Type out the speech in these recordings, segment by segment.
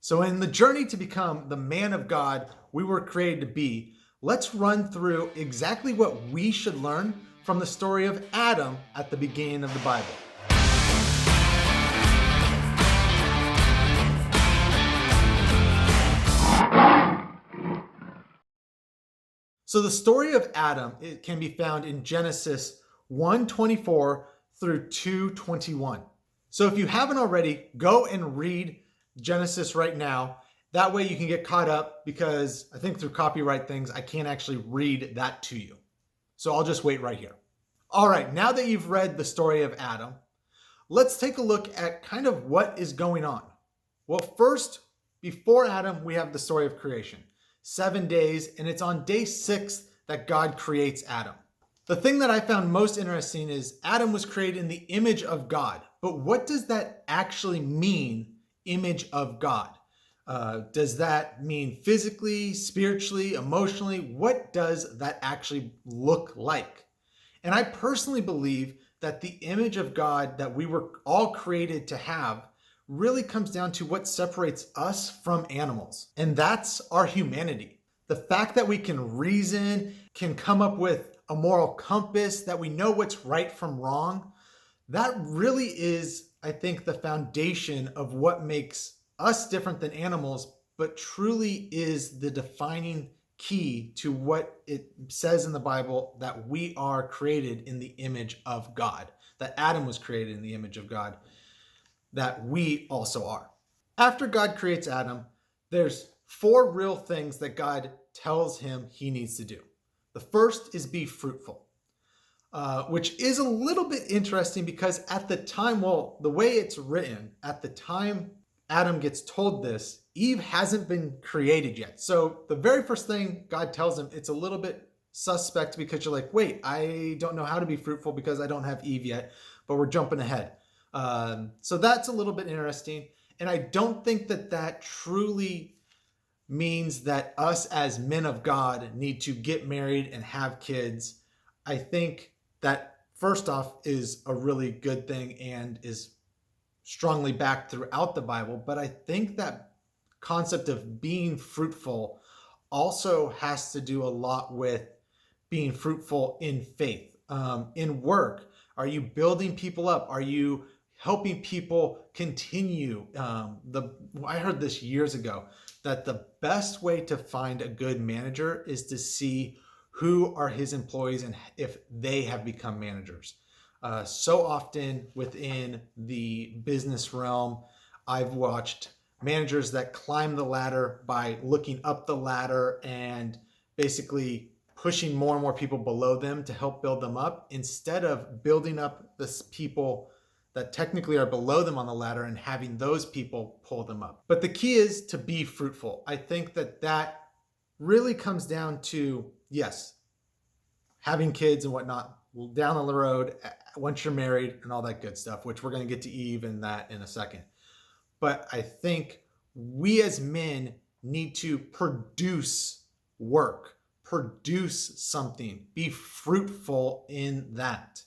So in the journey to become the man of God we were created to be, let's run through exactly what we should learn from the story of Adam at the beginning of the Bible. So the story of Adam, it can be found in Genesis 1:24 through 2:21. So if you haven't already, go and read Genesis right now. That way you can get caught up, because I think through copyright things, I can't actually read that to you. So I'll just wait right here. All right, now that you've read the story of Adam, let's take a look at kind of what is going on. Well, first, before Adam, we have the story of creation. 7 days, and it's on day 6 that God creates Adam. The thing that I found most interesting is Adam was created in the image of God. But what does that actually mean, image of God? Does that mean physically, spiritually, emotionally? What does that actually look like? And I personally believe that the image of God that we were all created to have really comes down to what separates us from animals, and that's our humanity. The fact that we can reason, can come up with a moral compass, that we know what's right from wrong, that really is, I think, the foundation of what makes us different than animals, but truly is the defining key to what it says in the Bible, that we are created in the image of God, that Adam was created in the image of God, that we also are. After God creates Adam, there's 4 real things that God tells him he needs to do. The first is be fruitful, which is a little bit interesting because at the time, well, the way it's written, at the time Adam gets told this, Eve hasn't been created yet. So the very first thing God tells him, it's a little bit suspect, because you're like, wait, I don't know how to be fruitful because I don't have Eve yet, but we're jumping ahead. So that's a little bit interesting. And I don't think that that truly means that us as men of God need to get married and have kids. I think that first off is a really good thing and is strongly backed throughout the Bible. But I think that concept of being fruitful also has to do a lot with being fruitful in faith, in work. Are you building people up? Are you helping people continue? I heard this years ago, that the best way to find a good manager is to see who are his employees and if they have become managers. So often within the business realm, I've watched managers that climb the ladder by looking up the ladder and basically pushing more and more people below them to help build them up, instead of building up the people that technically are below them on the ladder and having those people pull them up. But the key is to be fruitful. I think that that really comes down to, yes, having kids and whatnot down the road once you're married and all that good stuff, which we're going to get to Eve and that in a second. But I think we as men need to produce work, produce something, be fruitful in that.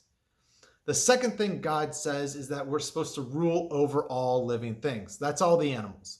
The second thing God says is that we're supposed to rule over all living things. That's all the animals.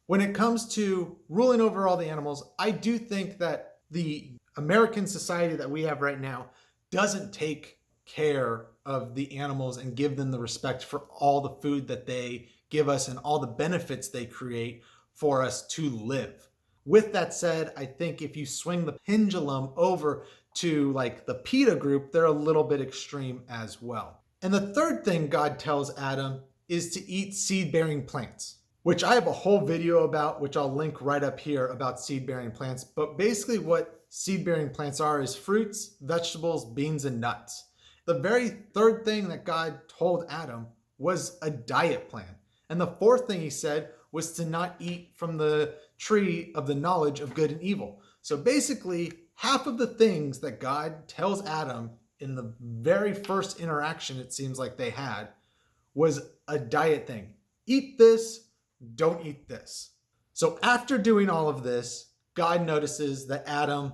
When it comes to ruling over all the animals, I do think that the American society that we have right now doesn't take care of the animals and give them the respect for all the food that they give us and all the benefits they create for us to live. With that said, I think if you swing the pendulum over to like the PETA group, they're a little bit extreme as well. And the third thing God tells Adam is to eat seed-bearing plants, which I have a whole video about, which I'll link right up here, about seed-bearing plants. But basically what seed-bearing plants are is fruits, vegetables, beans, and nuts. The very third thing that God told Adam was a diet plan. And the fourth thing he said was to not eat from the tree of the knowledge of good and evil. So basically, half of the things that God tells Adam in the very first interaction, it seems like they had, was a diet thing. Eat this, don't eat this. So after doing all of this, God notices that Adam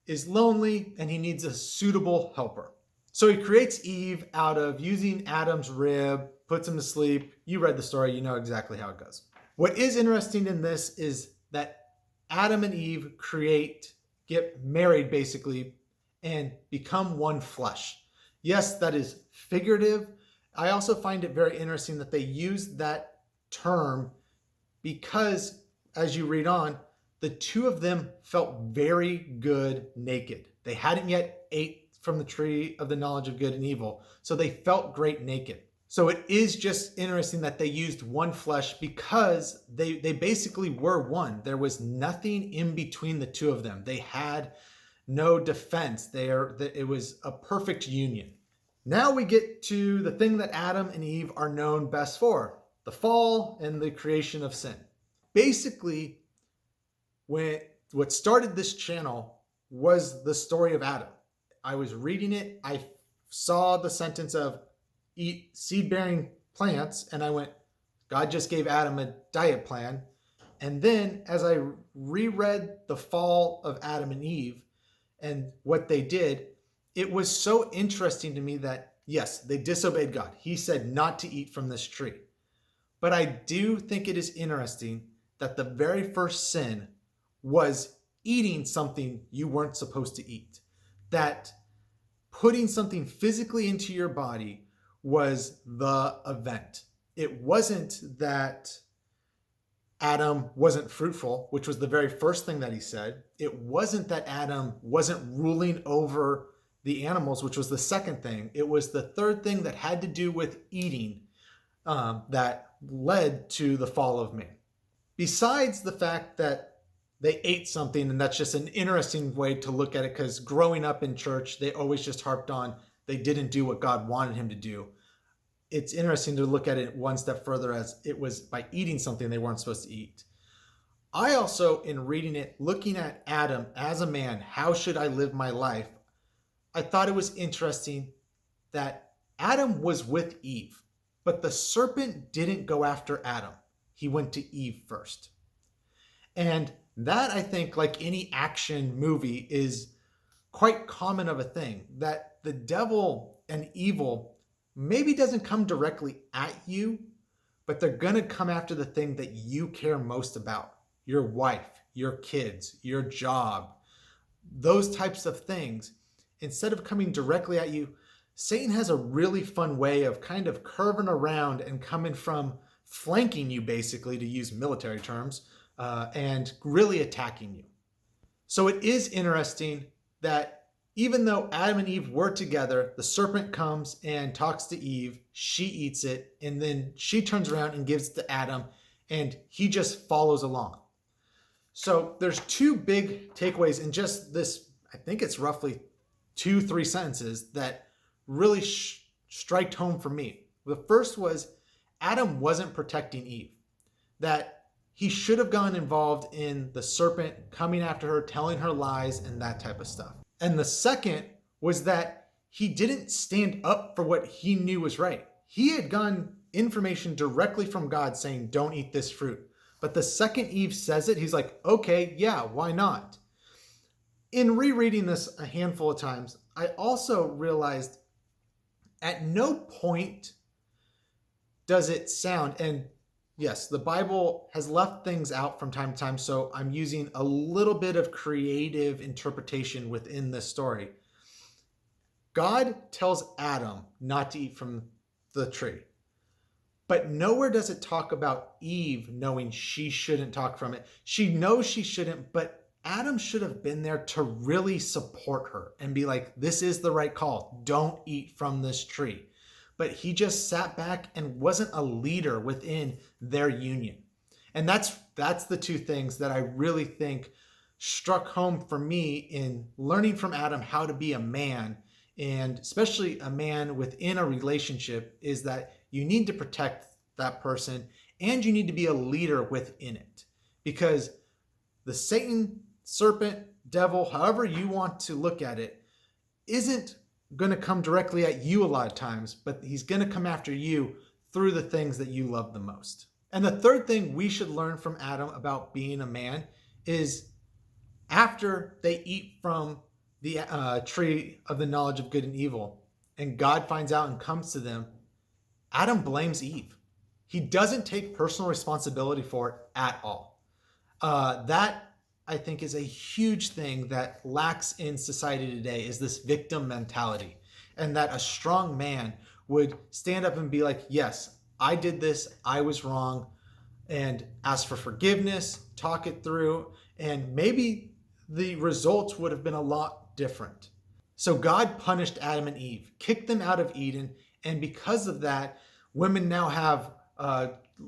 is lonely and he needs a suitable helper. So he creates Eve out of using Adam's rib, puts him to sleep. You read the story, you know exactly how it goes. What is interesting in this is that Adam and Eve get married basically, and become one flesh. Yes, that is figurative. I also find it very interesting that they use that term because, as you read on, the two of them felt very good naked. They hadn't yet ate from the tree of the knowledge of good and evil, so they felt great naked. So it is just interesting that they used one flesh because they basically were one. There was nothing in between the two of them. They had no defense. It was a perfect union. Now we get to the thing that Adam and Eve are known best for, the fall and the creation of sin. Basically, what started this channel was the story of Adam. I was reading it. I saw the sentence of eat seed-bearing plants, and I went, God just gave Adam a diet plan. And then as I reread the fall of Adam and Eve and what they did, it was so interesting to me that, yes, they disobeyed God. He said not to eat from this tree. But I do think it is interesting that the very first sin was eating something you weren't supposed to eat. That putting something physically into your body was the event. It wasn't that Adam wasn't fruitful, which was the very first thing that he said. It wasn't that Adam wasn't ruling over the animals, which was the second thing. It was the third thing that had to do with eating that led to the fall of man. Besides the fact that they ate something, and that's just an interesting way to look at it, because growing up in church, they always just harped on they didn't do what God wanted him to do. It's interesting to look at it one step further as it was by eating something they weren't supposed to eat. I also, in reading it, looking at Adam as a man, how should I live my life? I thought it was interesting that Adam was with Eve, but the serpent didn't go after Adam. He went to Eve first. And that, I think, like any action movie, is quite common of a thing, that the devil and evil maybe doesn't come directly at you, but they're going to come after the thing that you care most about. Your wife, your kids, your job, those types of things. Instead of coming directly at you, Satan has a really fun way of kind of curving around and coming from flanking you, basically, to use military terms, and really attacking you. So it is interesting that even though Adam and Eve were together, the serpent comes and talks to Eve, she eats it, and then she turns around and gives it to Adam, and he just follows along. So there's two big takeaways in just this, I think it's roughly 2-3 sentences that really striked home for me. The first was Adam wasn't protecting Eve, that he should have gotten involved in the serpent coming after her, telling her lies and that type of stuff. And the second was that he didn't stand up for what he knew was right. He had gotten information directly from God saying, don't eat this fruit. But the second Eve says it, he's like, okay, yeah, why not? In rereading this a handful of times, I also realized at no point does it sound, and yes, the Bible has left things out from time to time, so I'm using a little bit of creative interpretation within this story. God tells Adam not to eat from the tree, but nowhere does it talk about Eve knowing she shouldn't talk from it. She knows she shouldn't, but Adam should have been there to really support her and be like, this is the right call. Don't eat from this tree. But he just sat back and wasn't a leader within their union. And that's the two things that I really think struck home for me in learning from Adam how to be a man, and especially a man within a relationship, is that you need to protect that person and you need to be a leader within it. Because the Satan, serpent, devil, however you want to look at it, isn't going to come directly at you a lot of times, but he's going to come after you through the things that you love the most. And the third thing we should learn from Adam about being a man is after they eat from the tree of the knowledge of good and evil, and God finds out and comes to them, Adam blames Eve. He doesn't take personal responsibility for it at all. That, I think, is a huge thing that lacks in society today, is this victim mentality. And that a strong man would stand up and be like, yes, I did this, I was wrong, and ask for forgiveness, talk it through, and maybe the results would have been a lot different. So God punished Adam and Eve, kicked them out of Eden, and because of that, women now have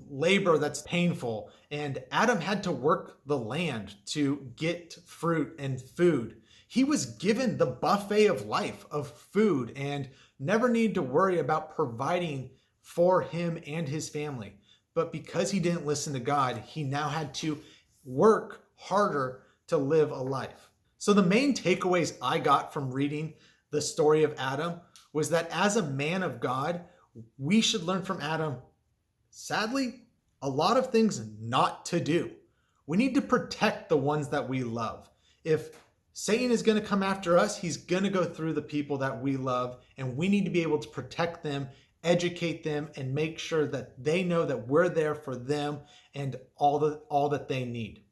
labor that's painful, and Adam had to work the land to get fruit and food. He was given the buffet of life of food and never needed to worry about providing for him and his family. But because he didn't listen to God, he now had to work harder to live a life. So the main takeaways I got from reading the story of Adam was that as a man of God, we should learn from Adam, sadly, a lot of things not to do. We need to protect the ones that we love. If Satan is going to come after us, he's going to go through the people that we love, and we need to be able to protect them, educate them, and make sure that they know that we're there for them and all that they need.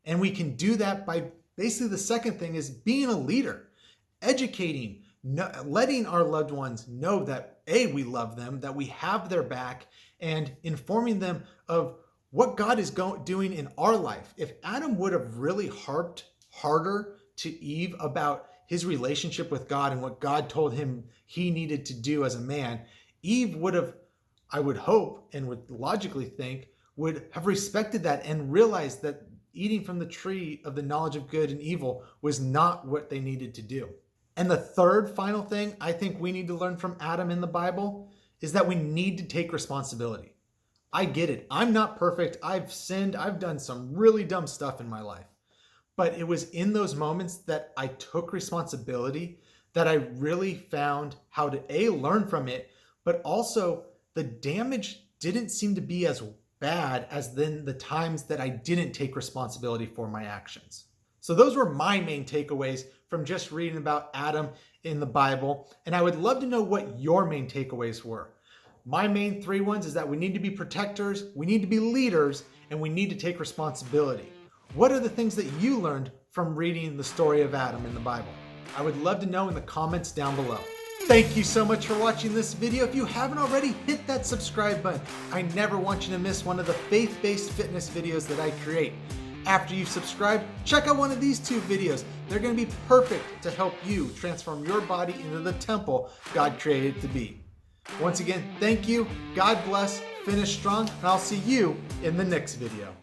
And we can do that by basically, the second thing is being a leader, educating, letting our loved ones know that we love them, that we have their back, and informing them of what God is doing in our life. If Adam would have really harped harder to Eve about his relationship with God and what God told him he needed to do as a man, Eve would have, I would hope and would logically think, would have respected that and realized that eating from the tree of the knowledge of good and evil was not what they needed to do. And the third final thing I think we need to learn from Adam in the Bible is that we need to take responsibility. I get it. I'm not perfect. I've sinned. I've done some really dumb stuff in my life. But it was in those moments that I took responsibility that I really found how to learn from it, but also the damage didn't seem to be as bad as then the times that I didn't take responsibility for my actions. So those were my main takeaways from just reading about Adam in the Bible. And I would love to know what your main takeaways were. My main 3 ones is that we need to be protectors, we need to be leaders, and we need to take responsibility. What are the things that you learned from reading the story of Adam in the Bible? I would love to know in the comments down below. Thank you so much for watching this video. If you haven't already, hit that subscribe button. I never want you to miss one of the faith-based fitness videos that I create. After you've subscribed, check out one of these 2 videos. They're going to be perfect to help you transform your body into the temple God created it to be. Once again, thank you. God bless. Finish strong. And I'll see you in the next video.